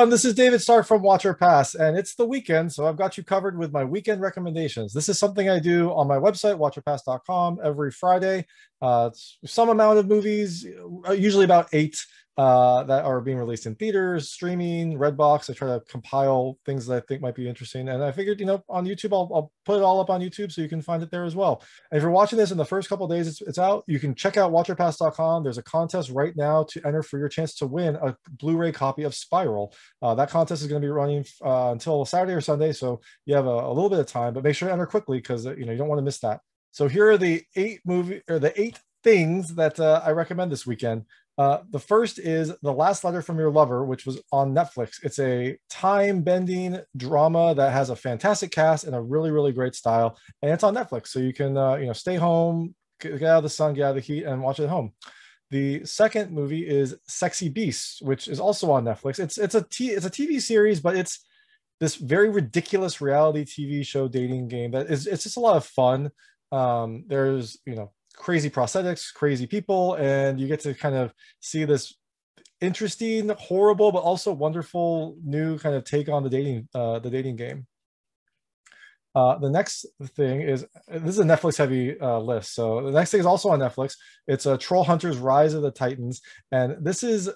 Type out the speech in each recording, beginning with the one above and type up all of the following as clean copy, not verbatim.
everyone, this is David Stark from Watch or Pass, and it's the weekend, so I've got you covered with my weekend recommendations. This is something I do on my website, watchorpass.com, every Friday. It's some amount of movies, usually about 8, that are being released in theaters, streaming, Redbox. I try to compile things that I think might be interesting, and I figured, on YouTube, I'll put it all up on YouTube so you can find it there as well. And if you're watching this in the first couple of days, it's out. You can check out watchorpass.com. There's a contest right now to enter for your chance to win a Blu-ray copy of Spiral. That contest is going to be running until Saturday or Sunday, so you have a little bit of time, but make sure to enter quickly because you don't want to miss that. So here are the 8 things that I recommend this weekend. The first is The Last Letter from Your Lover, which was on Netflix. It's a time-bending drama that has a fantastic cast and a really, really great style, and it's on Netflix, so you can stay home, get out of the sun, get out of the heat, and watch it at home. The second movie is Sexy Beasts, which is also on Netflix. It's a TV series, but it's this very ridiculous reality TV show dating game it's just a lot of fun. There's crazy prosthetics, crazy people, and you get to kind of see this interesting, horrible, but also wonderful new kind of take on the dating game. The next thing is, this is a Netflix heavy list. So the next thing is also on Netflix. It's a Trollhunters Rise of the Titans. And this is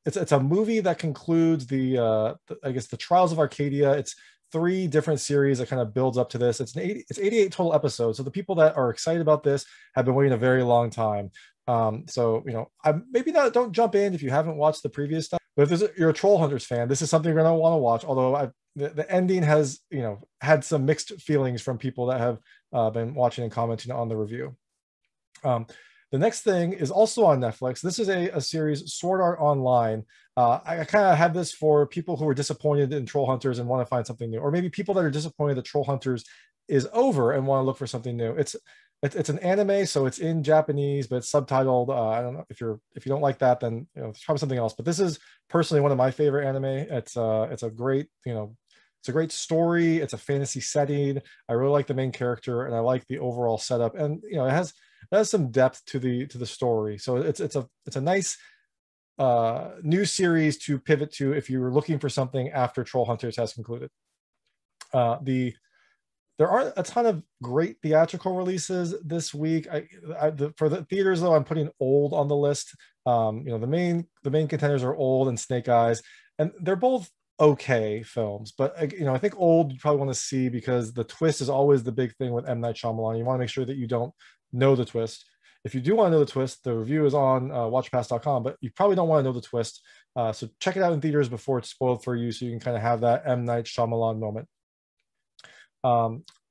it's a movie that concludes I guess the Trials of Arcadia. It's 3 different series that kind of builds up to this. It's 88 total episodes. So the people that are excited about this have been waiting a very long time. So don't jump in if you haven't watched the previous stuff. But if you're a Trollhunters fan, this is something you're going to want to watch. Although the ending has had some mixed feelings from people that have been watching and commenting on the review. The next thing is also on Netflix. This is a series, Sword Art Online. I kind of have this for people who are disappointed in Trollhunters and want to find something new, or maybe people that are disappointed that Trollhunters is over and want to look for something new. It's an anime, so it's in Japanese, but it's subtitled. I don't know if you don't like that, then it's probably something else. But this is personally one of my favorite anime. It's a great it's a great story. It's a fantasy setting. I really like the main character, and I like the overall setup. And it has some depth to the story. So it's a nice new series to pivot to if you're looking for something after Trollhunters has concluded. There aren't a ton of great theatrical releases this week. For the theaters, though, I'm putting Old on the list. The main contenders are Old and Snake Eyes, and they're both okay films. But I think Old you probably want to see because the twist is always the big thing with M. Night Shyamalan. You want to make sure that you don't know the twist. If you do want to know the twist, the review is on watchpass.com, but you probably don't want to know the twist. So check it out in theaters before it's spoiled for you, so you can kind of have that M. Night Shyamalan moment.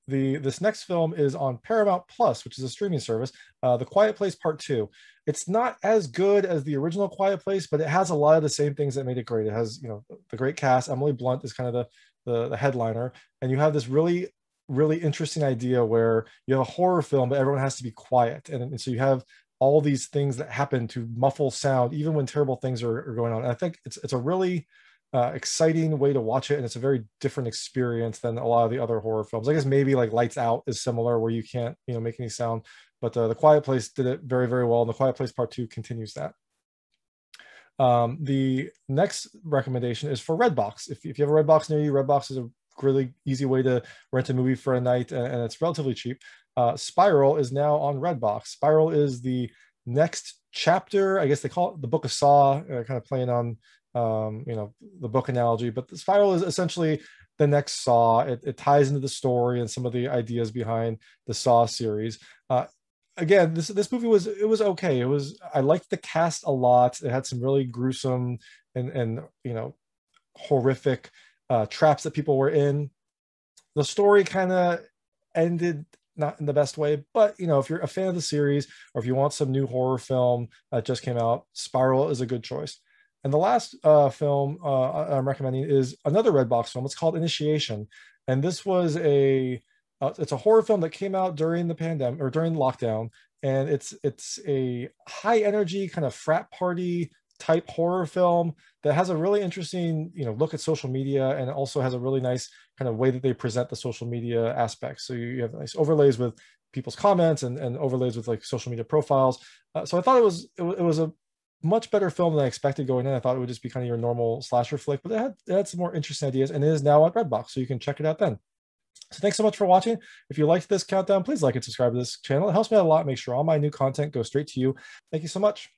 This next film is on Paramount Plus, which is a streaming service, The Quiet Place Part 2. It's not as good as the original Quiet Place, but it has a lot of the same things that made it great. It has, the great cast. Emily Blunt is kind of the headliner, and you have this really, really interesting idea where you have a horror film, but everyone has to be quiet. And so you have all these things that happen to muffle sound, even when terrible things are going on. And I think it's a really exciting way to watch it, and it's a very different experience than a lot of the other horror films. I guess maybe like Lights Out is similar, where you can't make any sound, but The Quiet Place did it very, very well, and The Quiet Place Part 2 continues that. The next recommendation is for Redbox. If you have a Redbox near you, Redbox is a really easy way to rent a movie for a night, and it's relatively cheap. Spiral is now on Redbox. Spiral is the next chapter. I guess they call it the Book of Saw, kind of playing on the book analogy, but the Spiral is essentially the next Saw. It ties into the story and some of the ideas behind the Saw series. Again, this movie was okay. I liked the cast a lot. It had some really gruesome and horrific traps that people were in. The story kind of ended not in the best way, but if you're a fan of the series, or if you want some new horror film that just came out, Spiral is a good choice. And the last film I'm recommending is another Redbox film. It's called Initiation, and this was it's a horror film that came out during the pandemic or during lockdown, and it's a high energy kind of frat party type horror film that has a really interesting look at social media, and it also has a really nice kind of way that they present the social media aspects. So you have nice overlays with people's comments and overlays with like social media profiles. So I thought it was a much better film than I expected going in. I thought it would just be kind of your normal slasher flick, but it had some more interesting ideas, and it is now on Redbox, so you can check it out then. So thanks so much for watching. If you liked this countdown, please like and subscribe to this channel. It helps me out a lot. Make sure all my new content goes straight to you. Thank you so much.